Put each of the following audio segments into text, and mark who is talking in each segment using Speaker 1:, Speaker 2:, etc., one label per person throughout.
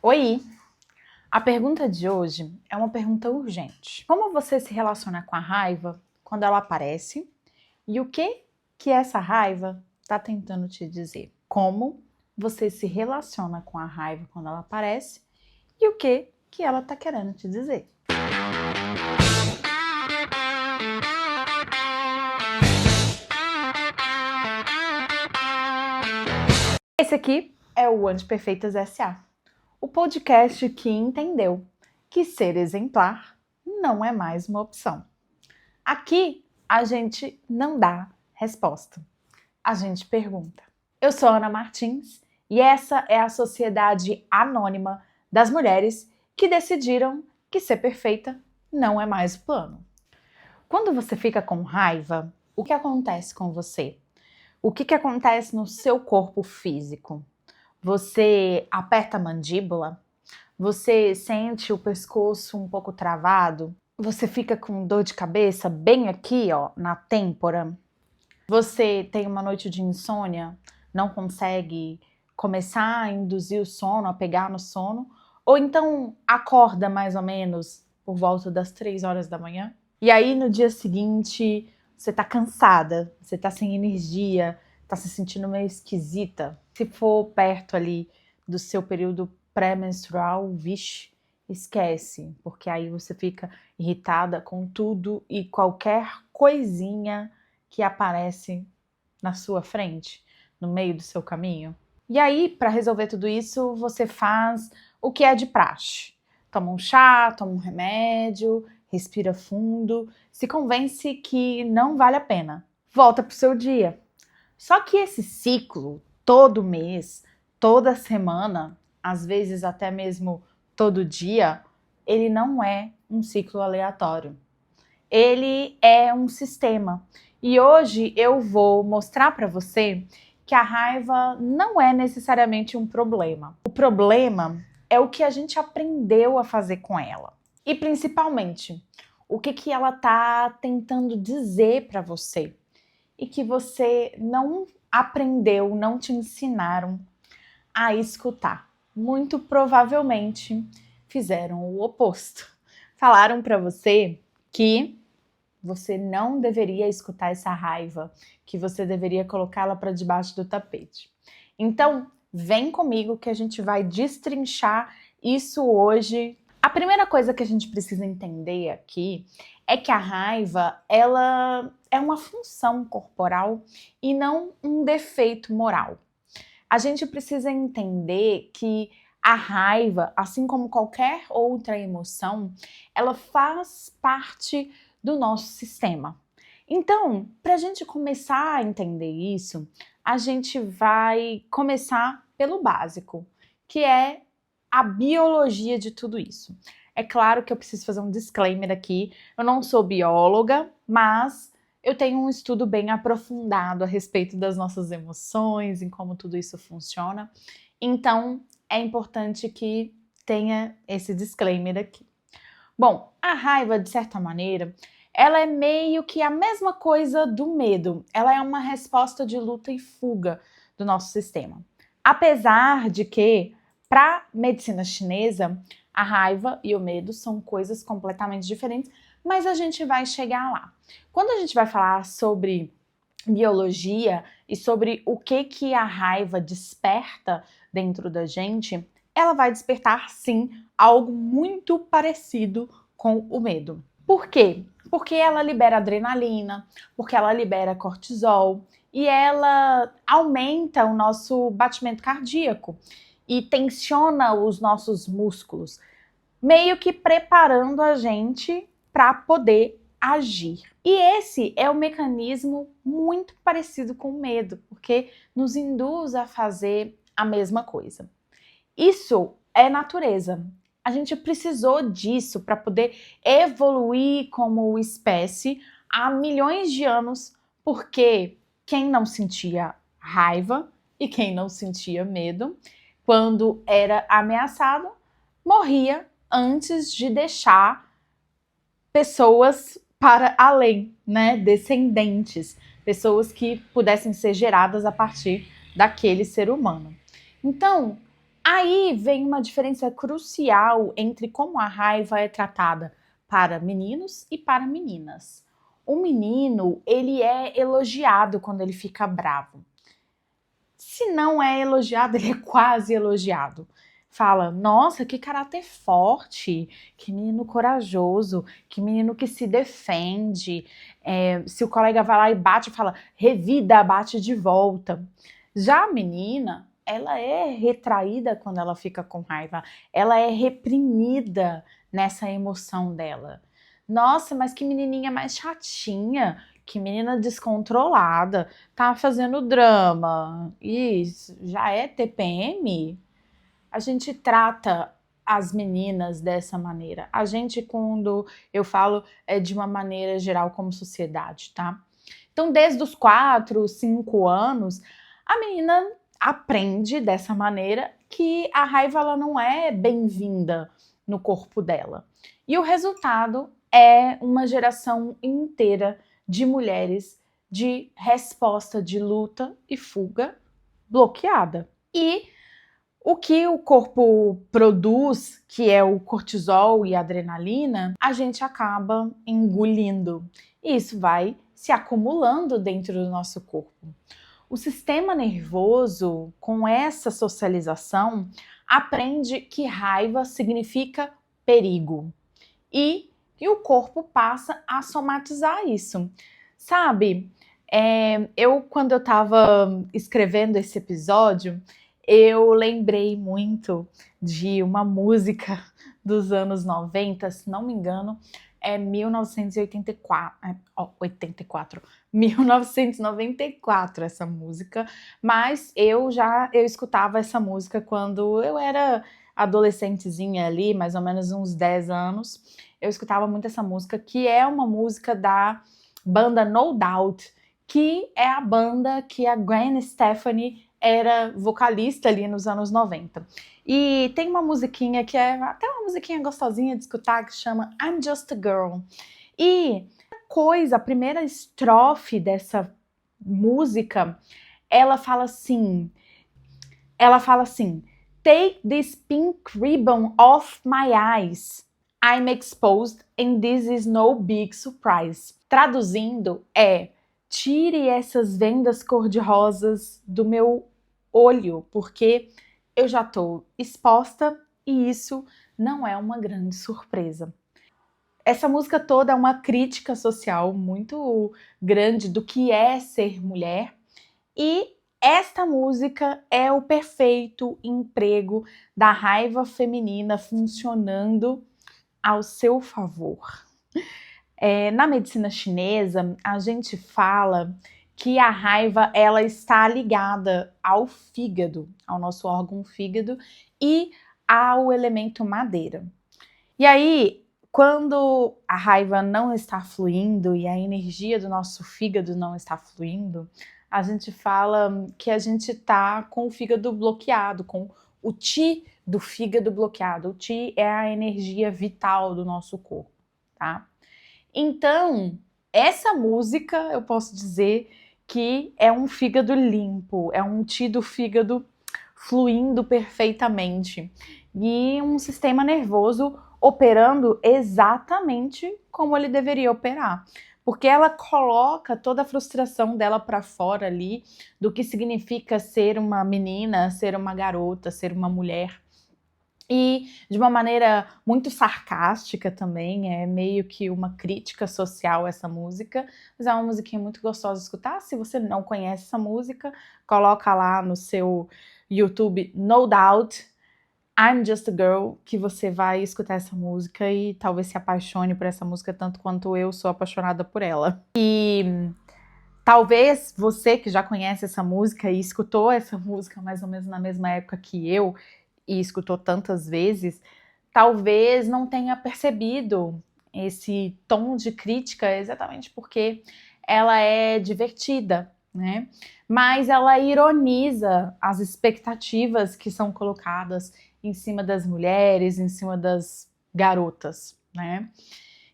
Speaker 1: Oi! A pergunta de hoje é uma pergunta urgente. Como você se relaciona com a raiva quando ela aparece? E o que essa raiva está tentando te dizer? Como você se relaciona com a raiva quando ela aparece? E o que ela está querendo te dizer? Esse aqui é o Antiperfeitas S.A., o podcast que entendeu que ser exemplar não é mais uma opção. Aqui a gente não dá resposta, a gente pergunta. Eu sou Ana Martins e essa é a Sociedade Anônima das Mulheres que decidiram que ser perfeita não é mais o plano. Quando você fica com raiva, o que acontece com você? O que acontece no seu corpo físico? Você aperta a mandíbula? Você sente o pescoço um pouco travado? Você fica com dor de cabeça bem aqui, ó, na têmpora? Você tem uma noite de insônia, não consegue começar a induzir o sono, a pegar no sono? Ou então acorda mais ou menos por volta das 3 horas da manhã? E aí no dia seguinte você tá cansada, você tá sem energia, tá se sentindo meio esquisita. Se for perto ali do seu período pré-menstrual, vixe, esquece, porque aí você fica irritada com tudo e qualquer coisinha que aparece na sua frente, no meio do seu caminho. E aí, para resolver tudo isso, você faz o que é de praxe. Toma um chá, toma um remédio, respira fundo, se convence que não vale a pena. Volta pro seu dia. Só que esse ciclo, todo mês, toda semana, às vezes até mesmo todo dia, ele não é um ciclo aleatório. Ele é um sistema. E hoje eu vou mostrar para você que a raiva não é necessariamente um problema. O problema é o que a gente aprendeu a fazer com ela. E principalmente, o que ela está tentando dizer para você e que você não aprendeu, não te ensinaram a escutar. Muito provavelmente fizeram o oposto. Falaram para você que você não deveria escutar essa raiva, que você deveria colocá-la para debaixo do tapete. Então, vem comigo que a gente vai destrinchar isso hoje. A primeira coisa que a gente precisa entender aqui é que a raiva, ela é uma função corporal e não um defeito moral. A gente precisa entender que a raiva, assim como qualquer outra emoção, ela faz parte do nosso sistema. Então, para a gente começar a entender isso, a gente vai começar pelo básico, que é a biologia de tudo isso. É claro que eu preciso fazer um disclaimer aqui, eu não sou bióloga, mas eu tenho um estudo bem aprofundado a respeito das nossas emoções, em como tudo isso funciona. Então, é importante que tenha esse disclaimer aqui. Bom, a raiva, de certa maneira, ela é meio que a mesma coisa do medo. Ela é uma resposta de luta e fuga do nosso sistema. Apesar de que, para a medicina chinesa, a raiva e o medo são coisas completamente diferentes, mas a gente vai chegar lá. Quando a gente vai falar sobre biologia e sobre o que a raiva desperta dentro da gente, ela vai despertar, sim, algo muito parecido com o medo. Por quê? Porque ela libera adrenalina, porque ela libera cortisol e ela aumenta o nosso batimento cardíaco e tensiona os nossos músculos, meio que preparando a gente para poder agir. E esse é um mecanismo muito parecido com o medo, porque nos induz a fazer a mesma coisa. Isso é natureza. A gente precisou disso para poder evoluir como espécie há milhões de anos, porque quem não sentia raiva e quem não sentia medo, quando era ameaçado, morria antes de deixar pessoas para além, né? Descendentes, pessoas que pudessem ser geradas a partir daquele ser humano. Então, Aí vem uma diferença crucial entre como a raiva é tratada para meninos e para meninas. O menino, ele é elogiado quando ele fica bravo. Se não é elogiado, ele é quase elogiado. Fala, nossa, que caráter forte, que menino corajoso, que menino que se defende. Se o colega vai lá e bate, fala, revida, bate de volta. Já a menina, ela é retraída quando ela fica com raiva, ela é reprimida nessa emoção dela. Nossa, mas que menininha mais chatinha, que menina descontrolada, tá fazendo drama. Isso já é TPM? A gente trata as meninas dessa maneira. A gente, quando eu falo, é de uma maneira geral como sociedade, tá? Então, desde os 4, 5 anos, a menina aprende dessa maneira que a raiva ela não é bem-vinda no corpo dela. E o resultado é uma geração inteira de mulheres de resposta de luta e fuga bloqueada. E o que o corpo produz, que é o cortisol e a adrenalina, a gente acaba engolindo. E isso vai se acumulando dentro do nosso corpo. O sistema nervoso, com essa socialização, aprende que raiva significa perigo. E o corpo passa a somatizar isso. Sabe, quando eu estava escrevendo esse episódio, eu lembrei muito de uma música dos anos 90, se não me engano, é 1994 essa música, mas eu escutava essa música quando eu era adolescentezinha ali, mais ou menos uns 10 anos, eu escutava muito essa música, que é uma música da banda No Doubt, que é a banda que a Gwen Stefani era vocalista ali nos anos 90. E tem uma musiquinha que é até uma musiquinha gostosinha de escutar, que chama I'm Just a Girl. E a primeira estrofe dessa música, ela fala assim, take this pink ribbon off my eyes. I'm exposed and this is no big surprise. Traduzindo tire essas vendas cor-de-rosas do meu olho, porque eu já estou exposta e isso não é uma grande surpresa. Essa música toda é uma crítica social muito grande do que é ser mulher e esta música é o perfeito emprego da raiva feminina funcionando ao seu favor. Na medicina chinesa, a gente fala que a raiva ela está ligada ao fígado, ao nosso órgão fígado e ao elemento madeira. E aí, quando a raiva não está fluindo e a energia do nosso fígado não está fluindo, a gente fala que a gente está com o fígado bloqueado, com o Qi do fígado bloqueado. O Qi é a energia vital do nosso corpo, tá? Então, essa música, eu posso dizer que é um fígado limpo, é um Qi do fígado fluindo perfeitamente e um sistema nervoso operando exatamente como ele deveria operar. Porque ela coloca toda a frustração dela para fora ali, do que significa ser uma menina, ser uma garota, ser uma mulher. E de uma maneira muito sarcástica também, é meio que uma crítica social essa música, mas é uma musiquinha muito gostosa de escutar. Se você não conhece essa música, coloca lá no seu YouTube No Doubt, I'm Just a Girl, que você vai escutar essa música e talvez se apaixone por essa música tanto quanto eu sou apaixonada por ela. E talvez você que já conhece essa música e escutou essa música mais ou menos na mesma época que eu, e escutou tantas vezes, talvez não tenha percebido esse tom de crítica exatamente porque ela é divertida, né? Mas ela ironiza as expectativas que são colocadas em cima das mulheres, em cima das garotas, né?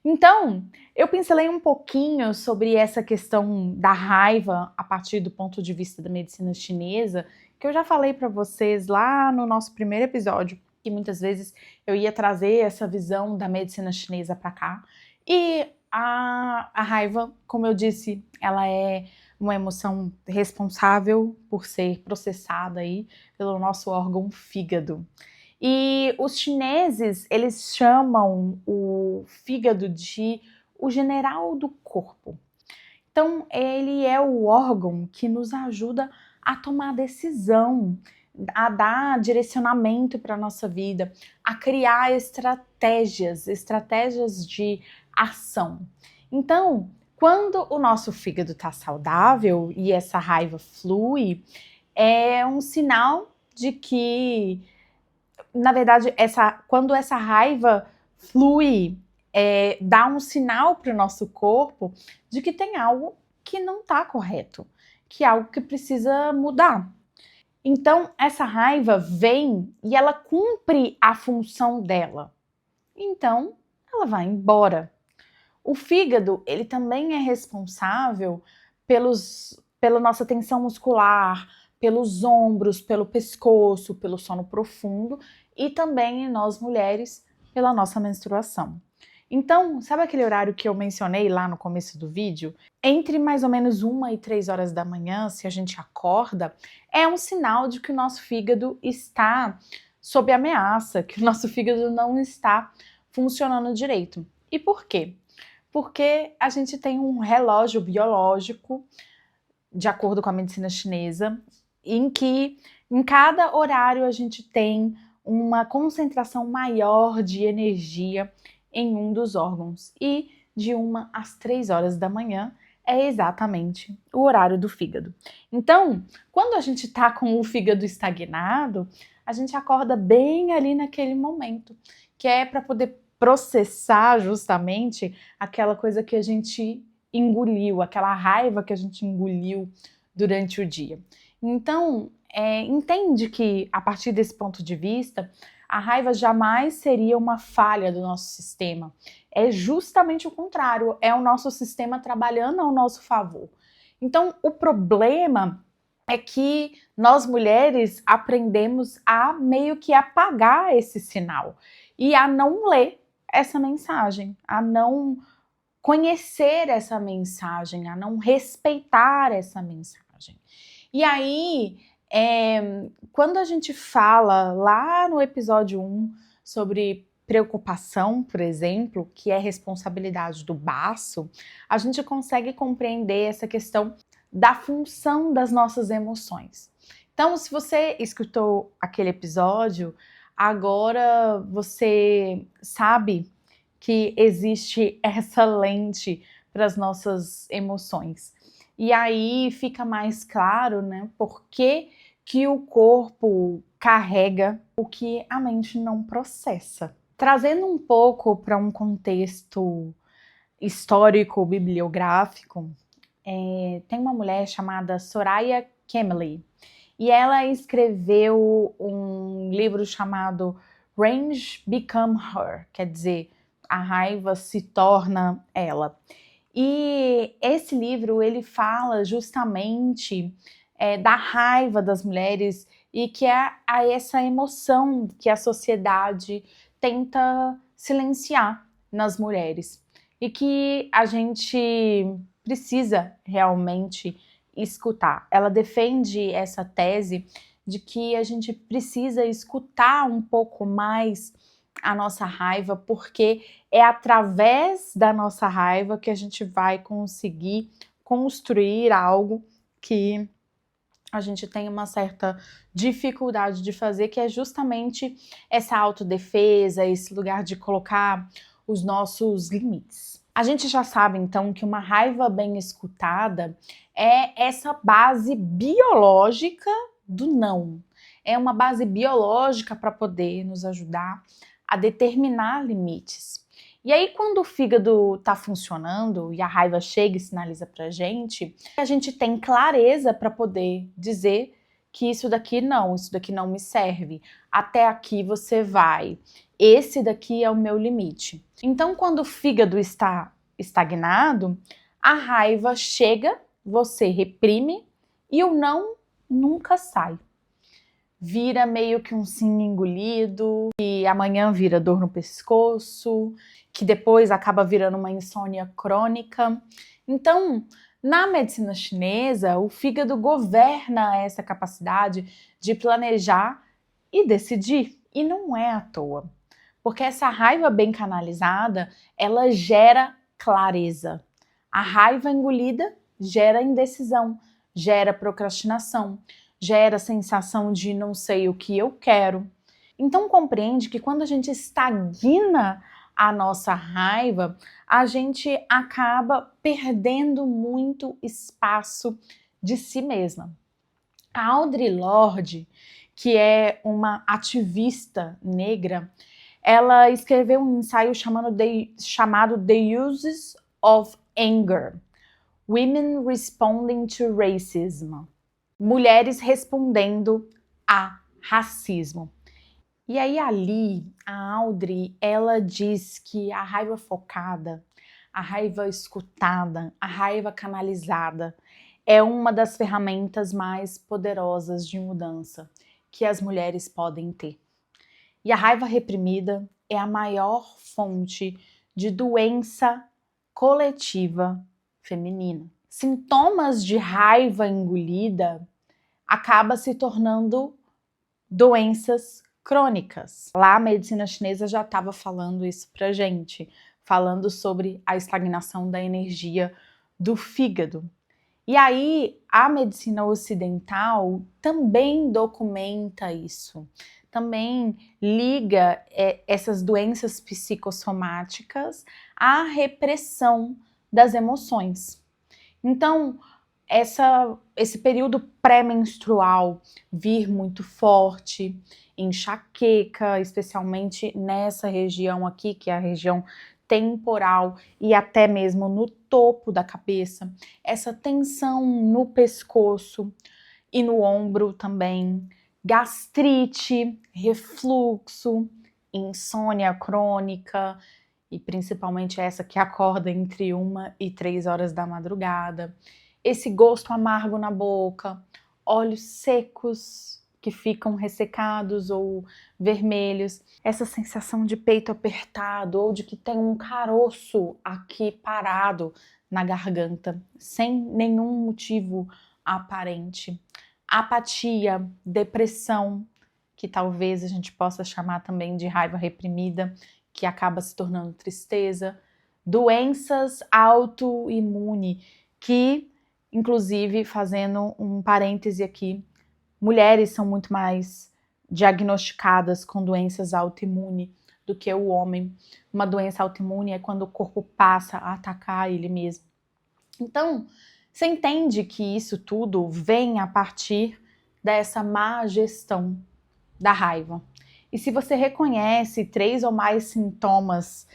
Speaker 1: Então, eu pincelei um pouquinho sobre essa questão da raiva a partir do ponto de vista da medicina chinesa, que eu já falei para vocês lá no nosso primeiro episódio, que muitas vezes eu ia trazer essa visão da medicina chinesa para cá. E a raiva, como eu disse, ela é uma emoção responsável por ser processada aí pelo nosso órgão fígado. E os chineses, eles chamam o fígado de o general do corpo. Então, ele é o órgão que nos ajuda a tomar decisão, a dar direcionamento para a nossa vida, a criar estratégias de ação. Então, quando o nosso fígado está saudável e essa raiva flui, é um sinal de que, na verdade, quando essa raiva flui, dá um sinal para o nosso corpo de que tem algo que não está correto, que é algo que precisa mudar. Então, essa raiva vem e ela cumpre a função dela. Então, ela vai embora. O fígado, ele também é responsável pela nossa tensão muscular, pelos ombros, pelo pescoço, pelo sono profundo e também, nós mulheres, pela nossa menstruação. Então, sabe aquele horário que eu mencionei lá no começo do vídeo? Entre mais ou menos 1 e 3 horas da manhã, se a gente acorda, é um sinal de que o nosso fígado está sob ameaça, que o nosso fígado não está funcionando direito. E por quê? Porque a gente tem um relógio biológico, de acordo com a medicina chinesa, em que em cada horário a gente tem uma concentração maior de energia em um dos órgãos. E de 1 às 3 horas da manhã é exatamente o horário do fígado. Então, quando a gente está com o fígado estagnado, a gente acorda bem ali naquele momento, que é para poder processar justamente aquela coisa que a gente engoliu, aquela raiva que a gente engoliu durante o dia. Então, entende que a partir desse ponto de vista, a raiva jamais seria uma falha do nosso sistema. É justamente o contrário, é o nosso sistema trabalhando ao nosso favor. Então, o problema é que nós mulheres aprendemos a meio que apagar esse sinal e a não ler essa mensagem, a não conhecer essa mensagem, a não respeitar essa mensagem. E aí, quando a gente fala lá no episódio 1 sobre preocupação, por exemplo, que é responsabilidade do baço, a gente consegue compreender essa questão da função das nossas emoções. Então, se você escutou aquele episódio, agora você sabe que existe essa lente para as nossas emoções. E aí fica mais claro, né, por que o corpo carrega o que a mente não processa. Trazendo um pouco para um contexto histórico, bibliográfico, tem uma mulher chamada Soraya Chemaly, e ela escreveu um livro chamado Rage Become Her, quer dizer, a raiva se torna ela. E esse livro, ele fala justamente da raiva das mulheres e que é essa emoção que a sociedade tenta silenciar nas mulheres. E que a gente precisa realmente escutar. Ela defende essa tese de que a gente precisa escutar um pouco mais a nossa raiva, porque é através da nossa raiva que a gente vai conseguir construir algo que a gente tem uma certa dificuldade de fazer, que é justamente essa autodefesa, esse lugar de colocar os nossos limites. A gente já sabe, então, que uma raiva bem escutada é essa base biológica do não. É uma base biológica para poder nos ajudar a determinar limites. E aí, quando o fígado está funcionando e a raiva chega e sinaliza para a gente tem clareza para poder dizer que isso daqui não me serve. Até aqui você vai. Esse daqui é o meu limite. Então, quando o fígado está estagnado, a raiva chega, você reprime e o não nunca sai. vira meio que um sim engolido, que amanhã vira dor no pescoço, que depois acaba virando uma insônia crônica. Então, na medicina chinesa, o fígado governa essa capacidade de planejar e decidir. E não é à toa, porque essa raiva bem canalizada, ela gera clareza. A raiva engolida gera indecisão, gera procrastinação, gera sensação de não sei o que eu quero. Então compreende que quando a gente estagna a nossa raiva, a gente acaba perdendo muito espaço de si mesma. A Audre Lorde, que é uma ativista negra, ela escreveu um ensaio chamado The Uses of Anger, Women Responding to Racism, mulheres respondendo a racismo. E aí ali, a Audre, ela diz que a raiva focada, a raiva escutada, a raiva canalizada é uma das ferramentas mais poderosas de mudança que as mulheres podem ter. E a raiva reprimida é a maior fonte de doença coletiva feminina. Sintomas de raiva engolida acabam se tornando doenças crônicas. Lá a medicina chinesa já estava falando isso pra gente, falando sobre a estagnação da energia do fígado. E aí a medicina ocidental também documenta isso, também liga essas doenças psicossomáticas à repressão das emoções. Então, esse período pré-menstrual vir muito forte, enxaqueca, especialmente nessa região aqui, que é a região temporal e até mesmo no topo da cabeça, essa tensão no pescoço e no ombro também, gastrite, refluxo, insônia crônica e principalmente essa que acorda entre 1 e 3 horas da madrugada, esse gosto amargo na boca, olhos secos que ficam ressecados ou vermelhos, essa sensação de peito apertado ou de que tem um caroço aqui parado na garganta, sem nenhum motivo aparente. Apatia, depressão, que talvez a gente possa chamar também de raiva reprimida, que acaba se tornando tristeza. Doenças autoimunes, que, inclusive, fazendo um parêntese aqui, mulheres são muito mais diagnosticadas com doenças autoimunes do que o homem. Uma doença autoimune é quando o corpo passa a atacar ele mesmo. Então, você entende que isso tudo vem a partir dessa má gestão da raiva. E se você reconhece 3 ou mais sintomas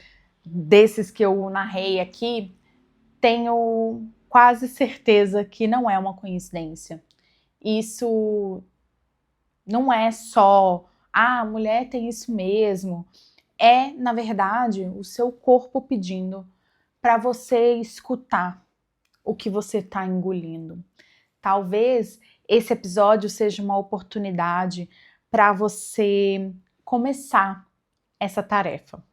Speaker 1: desses que eu narrei aqui, tenho quase certeza que não é uma coincidência. Isso não é só, a mulher tem isso mesmo. É, na verdade, o seu corpo pedindo para você escutar o que você está engolindo. Talvez esse episódio seja uma oportunidade para você começar essa tarefa.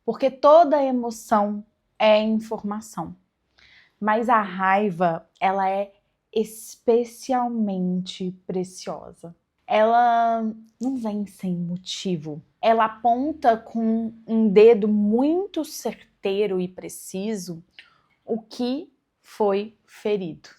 Speaker 1: Porque toda emoção é informação. Mas a raiva, ela é especialmente preciosa. Ela não vem sem motivo. Ela aponta com um dedo muito certeiro e preciso o que foi ferido.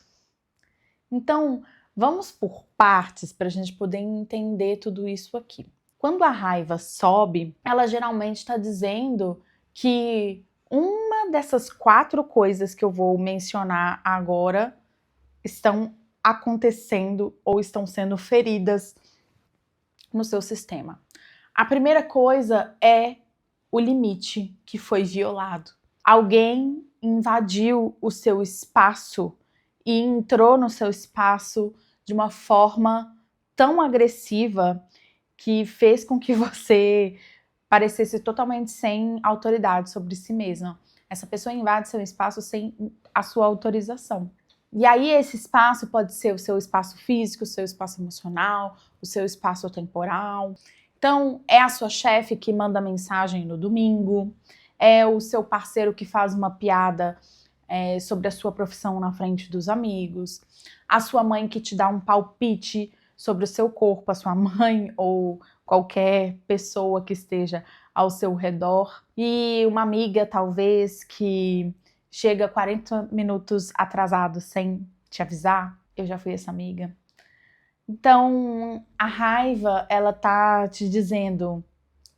Speaker 1: Então, vamos por partes para a gente poder entender tudo isso aqui. Quando a raiva sobe, ela geralmente está dizendo que uma dessas 4 coisas que eu vou mencionar agora estão acontecendo ou estão sendo feridas no seu sistema. A primeira coisa é o limite que foi violado. Alguém invadiu o seu espaço e entrou no seu espaço de uma forma tão agressiva que fez com que você parecesse totalmente sem autoridade sobre si mesma. Essa pessoa invade seu espaço sem a sua autorização. E aí esse espaço pode ser o seu espaço físico, o seu espaço emocional, o seu espaço temporal. Então, é a sua chefe que manda mensagem no domingo, é o seu parceiro que faz uma piada sobre a sua profissão na frente dos amigos, a sua mãe que te dá um palpite sobre o seu corpo, a sua mãe ou qualquer pessoa que esteja ao seu redor, e uma amiga talvez que chega 40 minutos atrasado sem te avisar. Eu já fui essa amiga. Então, a raiva, ela tá te dizendo,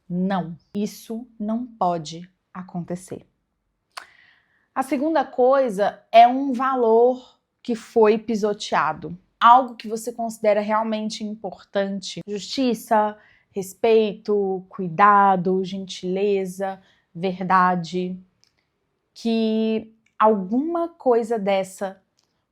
Speaker 1: não, isso não pode acontecer. A segunda coisa é um valor que foi pisoteado. Algo que você considera realmente importante. Justiça, respeito, cuidado, gentileza, verdade. Que alguma coisa dessa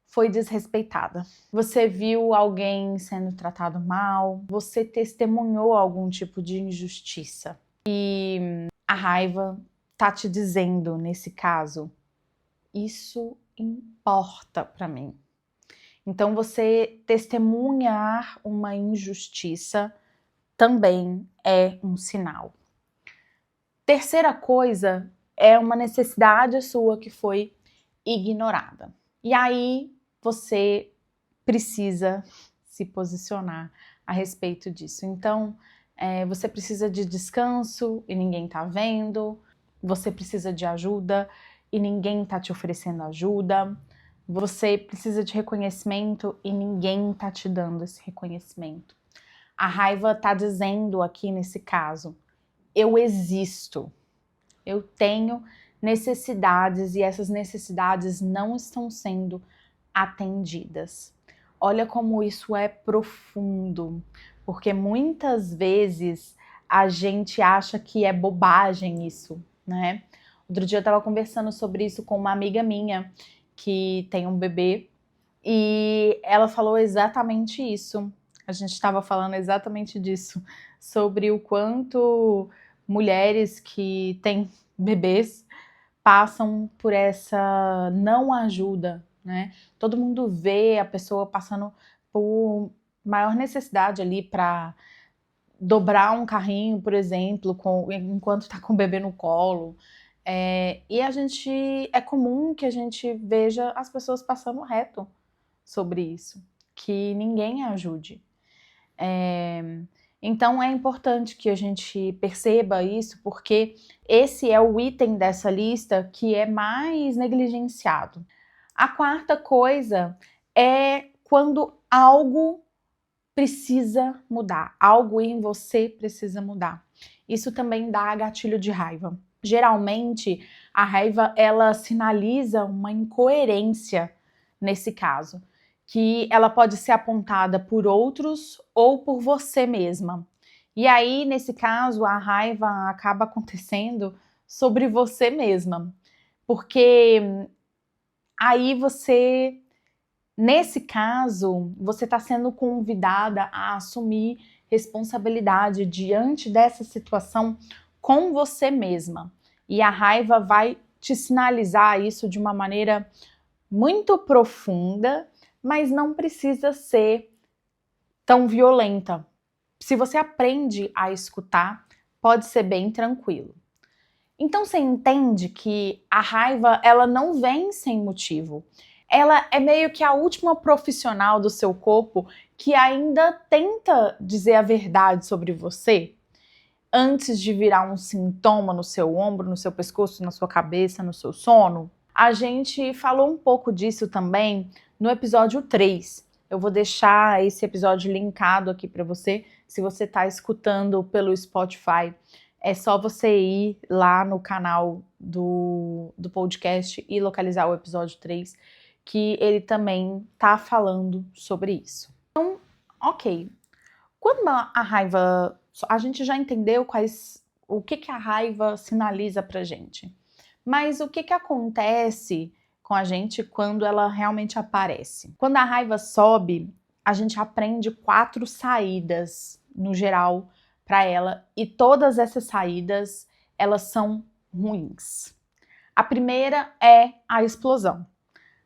Speaker 1: foi desrespeitada. Você viu alguém sendo tratado mal, você testemunhou algum tipo de injustiça. E a raiva tá te dizendo, nesse caso, isso importa para mim. Então, você testemunhar uma injustiça também é um sinal. Terceira coisa é uma necessidade sua que foi ignorada. E aí você precisa se posicionar a respeito disso. Então, você precisa de descanso e ninguém tá vendo. Você precisa de ajuda e ninguém tá te oferecendo ajuda. Você precisa de reconhecimento e ninguém tá te dando esse reconhecimento. A raiva tá dizendo aqui nesse caso, eu existo, eu tenho necessidades e essas necessidades não estão sendo atendidas. Olha como isso é profundo, porque muitas vezes a gente acha que é bobagem isso, né? Outro dia eu estava conversando sobre isso com uma amiga minha que tem um bebê e ela falou exatamente isso. A gente estava falando exatamente disso, sobre o quanto mulheres que têm bebês passam por essa não ajuda, né? Todo mundo vê a pessoa passando por maior necessidade ali para dobrar um carrinho, por exemplo, enquanto está com o bebê no colo. E é comum que a gente veja as pessoas passando reto sobre isso, que ninguém ajude. Então é importante que a gente perceba isso, porque esse é o item dessa lista que é mais negligenciado. A quarta coisa é quando algo precisa mudar, algo em você precisa mudar. Isso também dá gatilho de raiva. Geralmente, a raiva ela sinaliza uma incoerência nesse caso, que ela pode ser apontada por outros ou por você mesma. E aí, nesse caso, a raiva acaba acontecendo sobre você mesma, porque aí você, nesse caso, você está sendo convidada a assumir responsabilidade diante dessa situação com você mesma. E a raiva vai te sinalizar isso de uma maneira muito profunda, mas não precisa ser tão violenta. Se você aprende a escutar, pode ser bem tranquilo. Então você entende que a raiva, ela não vem sem motivo. Ela é meio que a última profissional do seu corpo que ainda tenta dizer a verdade sobre você antes de virar um sintoma no seu ombro, no seu pescoço, na sua cabeça, no seu sono. A gente falou um pouco disso também no episódio 3. Eu vou deixar esse episódio linkado aqui para você, se você está escutando pelo Spotify. É só você ir lá no canal do podcast e localizar o episódio 3, que ele também tá falando sobre isso. Então, ok. Quando a raiva... A gente já entendeu o que a raiva sinaliza pra gente. Mas o que acontece com a gente quando ela realmente aparece? Quando a raiva sobe, a gente aprende 4 saídas, no geral, para ela. E todas essas saídas, elas são ruins. A primeira é a explosão.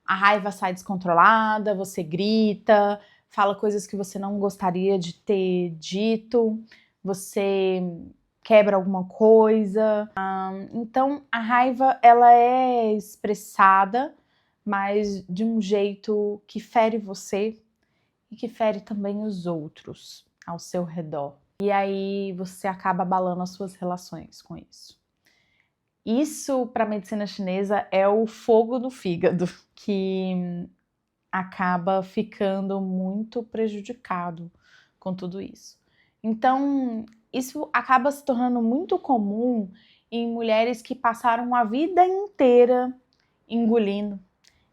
Speaker 1: A raiva sai descontrolada, você grita, fala coisas que você não gostaria de ter dito, você quebra alguma coisa. Então, a raiva, ela é expressada, mas de um jeito que fere você e que fere também os outros ao seu redor. E aí você acaba abalando as suas relações com isso. Isso, para a medicina chinesa, é o fogo no fígado, que acaba ficando muito prejudicado com tudo isso. Então, isso acaba se tornando muito comum em mulheres que passaram a vida inteira engolindo.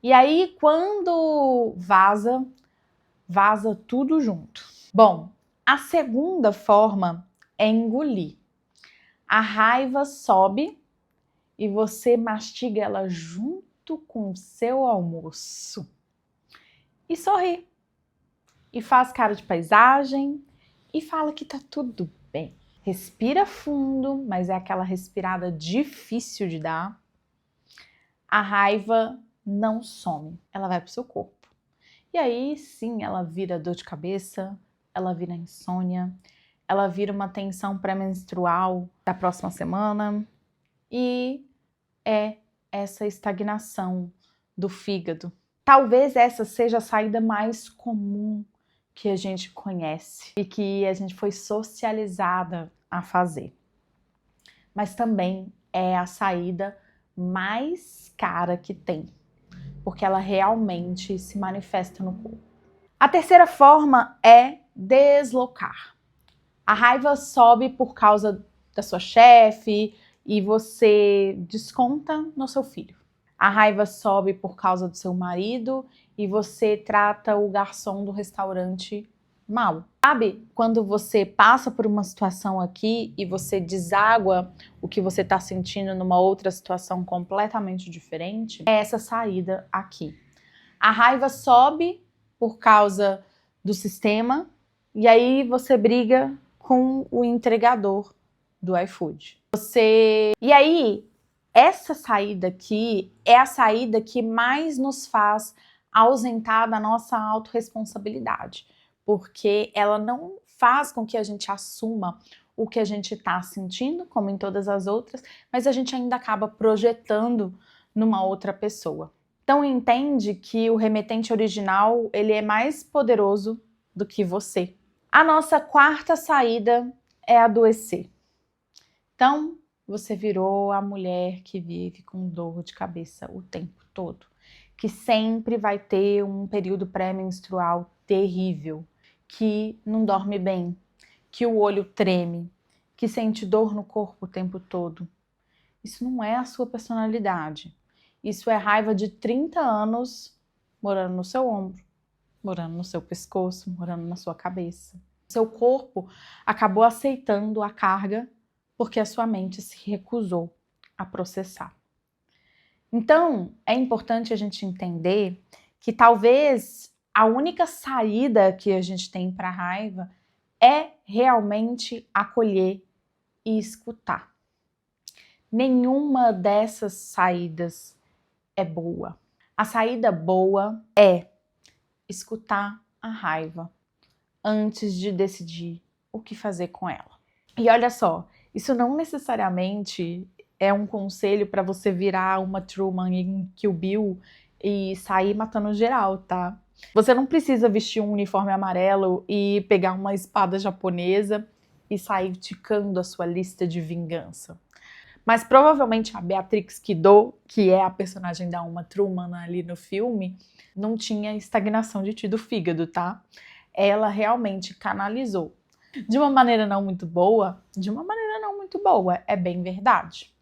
Speaker 1: E aí, quando vaza tudo junto. Bom, a segunda forma é engolir. A raiva sobe e você mastiga ela junto com o seu almoço. E sorri. E faz cara de paisagem e fala que tá tudo bem. Respira fundo, mas é aquela respirada difícil de dar. A raiva não some, ela vai pro seu corpo. E aí sim, ela vira dor de cabeça, ela vira insônia, ela vira uma tensão pré-menstrual da próxima semana e é essa estagnação do fígado. Talvez essa seja a saída mais comum que a gente conhece e que a gente foi socializada a fazer. Mas também é a saída mais cara que tem, porque ela realmente se manifesta no corpo. A terceira forma é deslocar. A raiva sobe por causa da sua chefe e você desconta no seu filho. A raiva sobe por causa do seu marido e você trata o garçom do restaurante mal. Sabe quando você passa por uma situação aqui e você deságua o que você está sentindo numa outra situação completamente diferente? É essa saída aqui. A raiva sobe por causa do sistema e aí você briga com o entregador do iFood. E aí, essa saída aqui é a saída que mais nos faz ausentar da nossa autorresponsabilidade, porque ela não faz com que a gente assuma o que a gente está sentindo, como em todas as outras, mas a gente ainda acaba projetando numa outra pessoa. Então entende que o remetente original, ele é mais poderoso do que você. A nossa quarta saída é adoecer. Então, você virou a mulher que vive com dor de cabeça o tempo todo, que sempre vai ter um período pré-menstrual terrível, que não dorme bem, que o olho treme, que sente dor no corpo o tempo todo. Isso não é a sua personalidade. Isso é raiva de 30 anos morando no seu ombro, morando no seu pescoço, morando na sua cabeça. Seu corpo acabou aceitando a carga porque a sua mente se recusou a processar. Então, é importante a gente entender que talvez a única saída que a gente tem para a raiva é realmente acolher e escutar. Nenhuma dessas saídas é boa. A saída boa é escutar a raiva antes de decidir o que fazer com ela. E olha só, isso não necessariamente é um conselho para você virar uma Truman em Kill Bill e sair matando geral, tá? Você não precisa vestir um uniforme amarelo e pegar uma espada japonesa e sair ticando a sua lista de vingança. Mas provavelmente a Beatrix Kiddo, que é a personagem da Uma Truman ali no filme, não tinha estagnação do fígado, tá? Ela realmente canalizou. De uma maneira não muito boa, é bem verdade.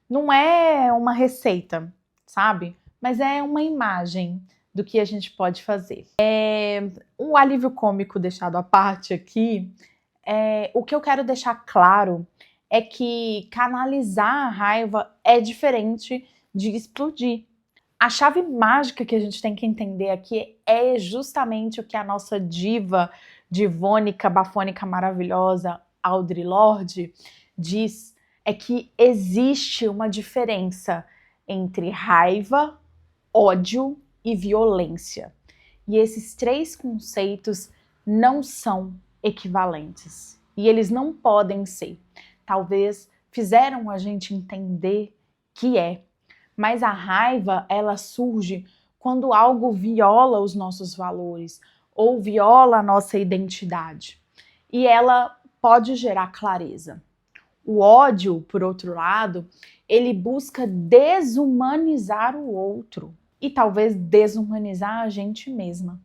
Speaker 1: Não é uma receita, sabe? Mas é uma imagem do que a gente pode fazer. Um alívio cômico deixado à parte aqui, o que eu quero deixar claro é que canalizar a raiva é diferente de explodir. A chave mágica que a gente tem que entender aqui é justamente o que a nossa diva divônica, bafônica maravilhosa Audre Lorde diz, é que existe uma diferença entre raiva, ódio e violência. E esses três conceitos não são equivalentes. E eles não podem ser. Talvez fizeram a gente entender que é. Mas a raiva, ela surge quando algo viola os nossos valores ou viola a nossa identidade. E ela pode gerar clareza. O ódio, por outro lado, ele busca desumanizar o outro e talvez desumanizar a gente mesma.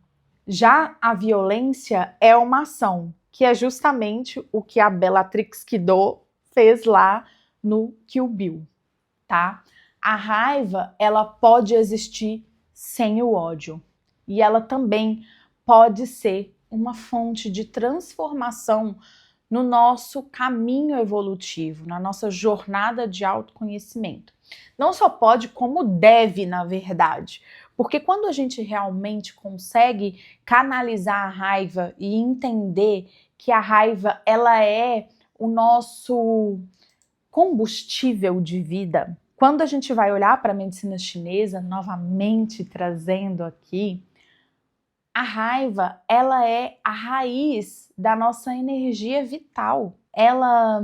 Speaker 1: Já a violência é uma ação, que é justamente o que a Bellatrix Kiddo fez lá no Kill Bill, tá? A raiva, ela pode existir sem o ódio. E ela também pode ser uma fonte de transformação no nosso caminho evolutivo, na nossa jornada de autoconhecimento. Não só pode, como deve, na verdade. Porque quando a gente realmente consegue canalizar a raiva e entender que a raiva, ela é o nosso combustível de vida. Quando a gente vai olhar para a medicina chinesa, novamente trazendo aqui, a raiva, ela é a raiz da nossa energia vital. Ela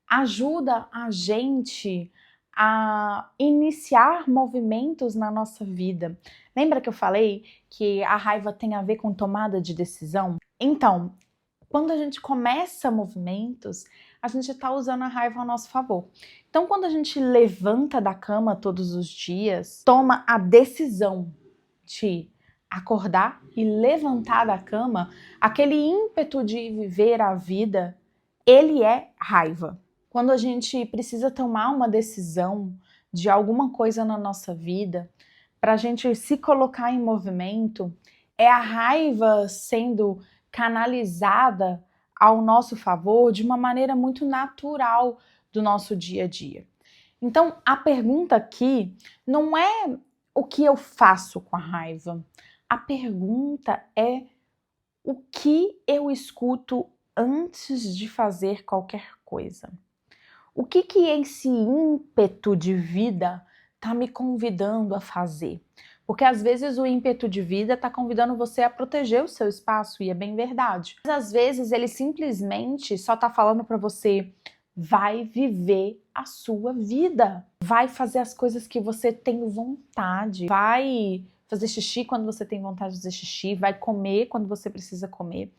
Speaker 1: ajuda a gente a iniciar movimentos na nossa vida. Lembra que eu falei que a raiva tem a ver com tomada de decisão? Então, quando a gente começa movimentos, a gente está usando a raiva ao nosso favor. Então, quando a gente levanta da cama todos os dias, toma a decisão de acordar e levantar da cama, aquele ímpeto de viver a vida, ele é raiva. Quando a gente precisa tomar uma decisão de alguma coisa na nossa vida, para a gente se colocar em movimento, é a raiva sendo canalizada ao nosso favor de uma maneira muito natural do nosso dia a dia. Então, a pergunta aqui não é o que eu faço com a raiva. A pergunta é o que eu escuto antes de fazer qualquer coisa. O que esse ímpeto de vida está me convidando a fazer? Porque às vezes o ímpeto de vida está convidando você a proteger o seu espaço, e é bem verdade. Mas às vezes ele simplesmente só está falando para você, vai viver a sua vida. Vai fazer as coisas que você tem vontade. Vai fazer xixi quando você tem vontade de fazer xixi. Vai comer quando você precisa comer.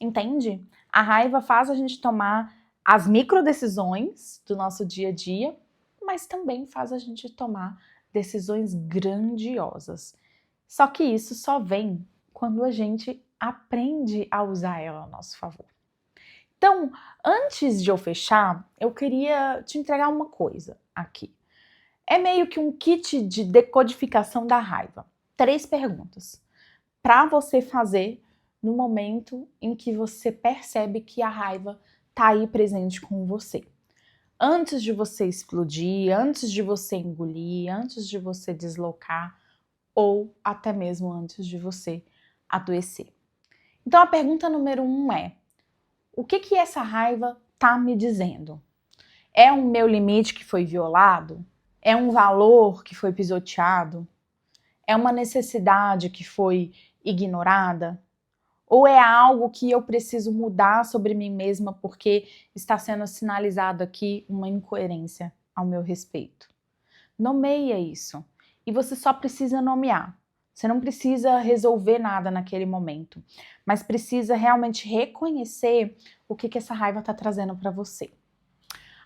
Speaker 1: Entende? A raiva faz a gente tomar as microdecisões do nosso dia a dia, mas também faz a gente tomar decisões grandiosas. Só que isso só vem quando a gente aprende a usar ela a nosso favor. Então, antes de eu fechar, eu queria te entregar uma coisa aqui. É meio que um kit de decodificação da raiva. 3 perguntas para você fazer no momento em que você percebe que a raiva está aí presente com você. Antes de você explodir, antes de você engolir, antes de você deslocar ou até mesmo antes de você adoecer. Então a pergunta número 1 é: o que essa raiva está me dizendo? É um meu limite que foi violado? É um valor que foi pisoteado? É uma necessidade que foi ignorada? Ou é algo que eu preciso mudar sobre mim mesma porque está sendo sinalizado aqui uma incoerência ao meu respeito? Nomeia isso. E você só precisa nomear. Você não precisa resolver nada naquele momento, mas precisa realmente reconhecer o que essa raiva está trazendo para você.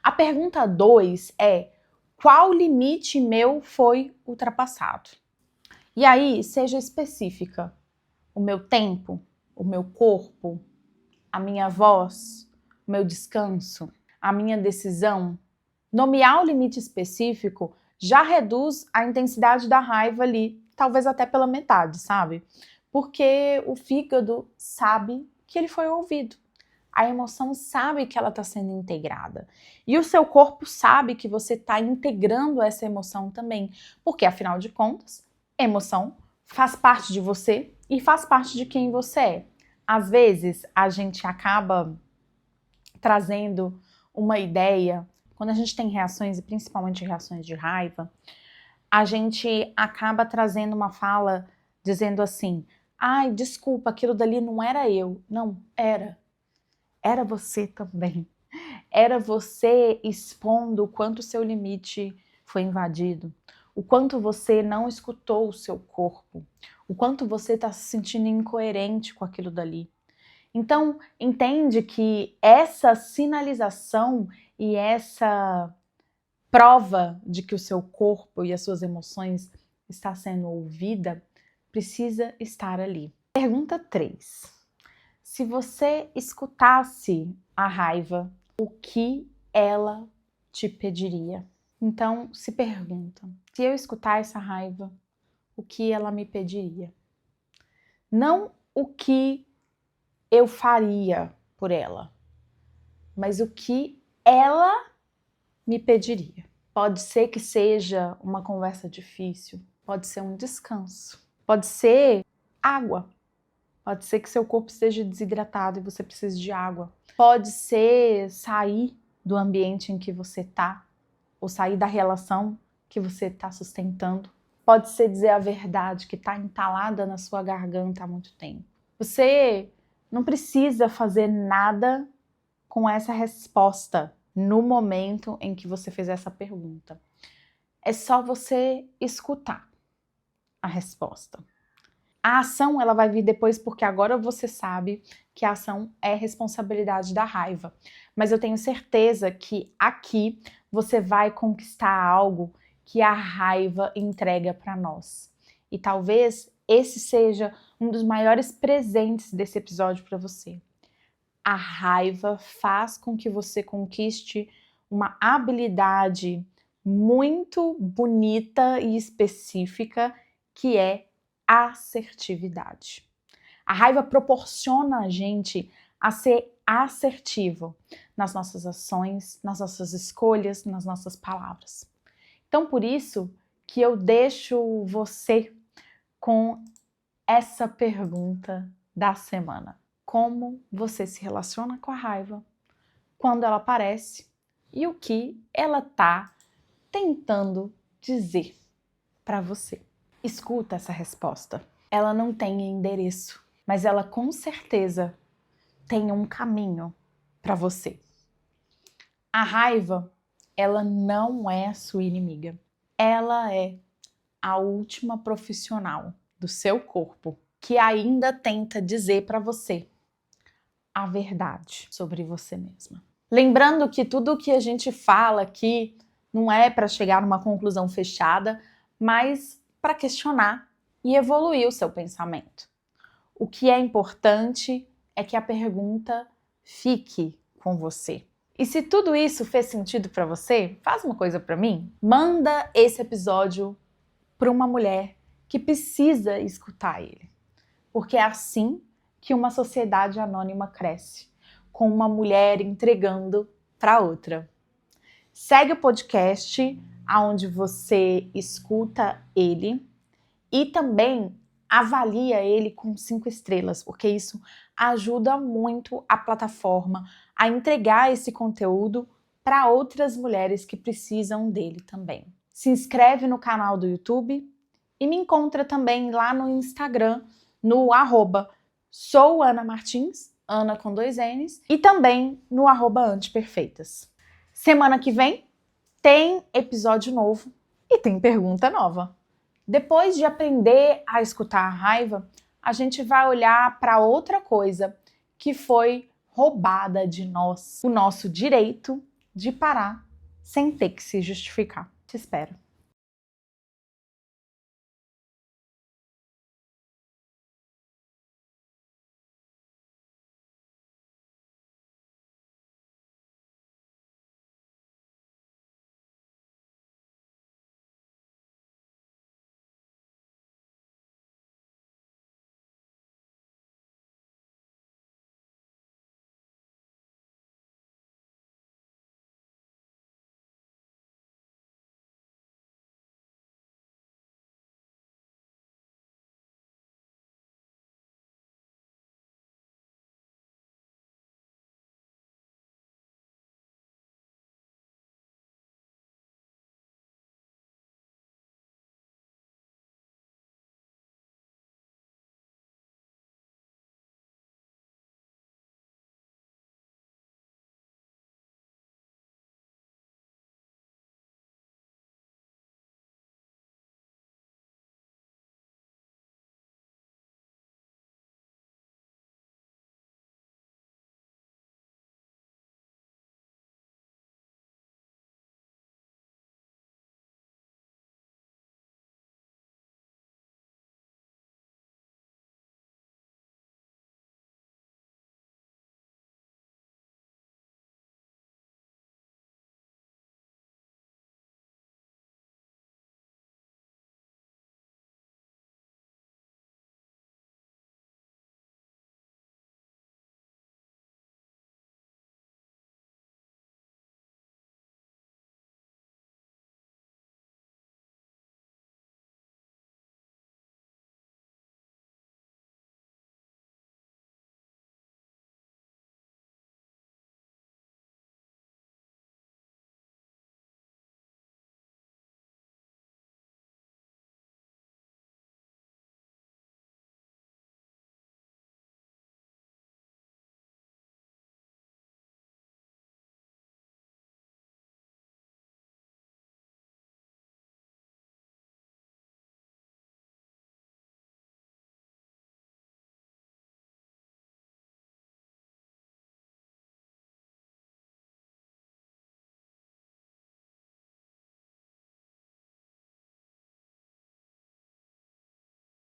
Speaker 1: A pergunta 2 é: qual limite meu foi ultrapassado? E aí, seja específica. O meu tempo, o meu corpo, a minha voz, o meu descanso, a minha decisão. Nomear o limite específico já reduz a intensidade da raiva ali, talvez até pela metade, sabe? Porque o fígado sabe que ele foi ouvido. A emoção sabe que ela está sendo integrada. E o seu corpo sabe que você está integrando essa emoção também. Porque, afinal de contas, emoção faz parte de você e faz parte de quem você é. Às vezes, a gente acaba trazendo uma ideia, quando a gente tem reações, e principalmente reações de raiva, a gente acaba trazendo uma fala dizendo assim: ai, desculpa, aquilo dali não era eu. Não, era. Era você também. Era você expondo o quanto o seu limite foi invadido, o quanto você não escutou o seu corpo, o quanto você está se sentindo incoerente com aquilo dali. Então, entende que essa sinalização e essa prova de que o seu corpo e as suas emoções está sendo ouvida precisa estar ali. Pergunta 3. Se você escutasse a raiva, o que ela te pediria? Então, se pergunta: se eu escutar essa raiva, o que ela me pediria? Não o que eu faria por ela, mas o que ela me pediria. Pode ser que seja uma conversa difícil, pode ser um descanso, pode ser água. Pode ser que seu corpo esteja desidratado e você precise de água. Pode ser sair do ambiente em que você está, ou sair da relação que você está sustentando. Pode ser dizer a verdade que está entalada na sua garganta há muito tempo. Você não precisa fazer nada com essa resposta no momento em que você fez essa pergunta. É só você escutar a resposta. A ação ela vai vir depois porque agora você sabe que a ação é responsabilidade da raiva. Mas eu tenho certeza que aqui você vai conquistar algo que a raiva entrega para nós. E talvez esse seja um dos maiores presentes desse episódio para você. A raiva faz com que você conquiste uma habilidade muito bonita e específica que é assertividade. A raiva proporciona a gente a ser assertivo nas nossas ações, nas nossas escolhas, nas nossas palavras. Então, por isso que eu deixo você com essa pergunta da semana. Como você se relaciona com a raiva, quando ela aparece e o que ela está tentando dizer para você? Escuta essa resposta. Ela não tem endereço, mas ela com certeza tem um caminho para você. A raiva, ela não é a sua inimiga. Ela é a última profissional do seu corpo que ainda tenta dizer para você a verdade sobre você mesma. Lembrando que tudo o que a gente fala aqui não é para chegar numa conclusão fechada, mas para questionar e evoluir o seu pensamento. O que é importante é que a pergunta fique com você. E se tudo isso fez sentido para você, faz uma coisa para mim. Manda esse episódio para uma mulher que precisa escutar ele. Porque é assim que uma sociedade anônima cresce, com uma mulher entregando para outra. Segue o podcast onde você escuta ele e também avalia ele com 5 estrelas, porque isso ajuda muito a plataforma a entregar esse conteúdo para outras mulheres que precisam dele também. Se inscreve no canal do YouTube e me encontra também lá no Instagram, no @souAnaMartins, Ana com 2 N's, e também no @anteperfeitas. Semana que vem tem episódio novo e tem pergunta nova. Depois de aprender a escutar a raiva, a gente vai olhar para outra coisa que foi roubada de nós, o nosso direito de parar sem ter que se justificar. Te espero.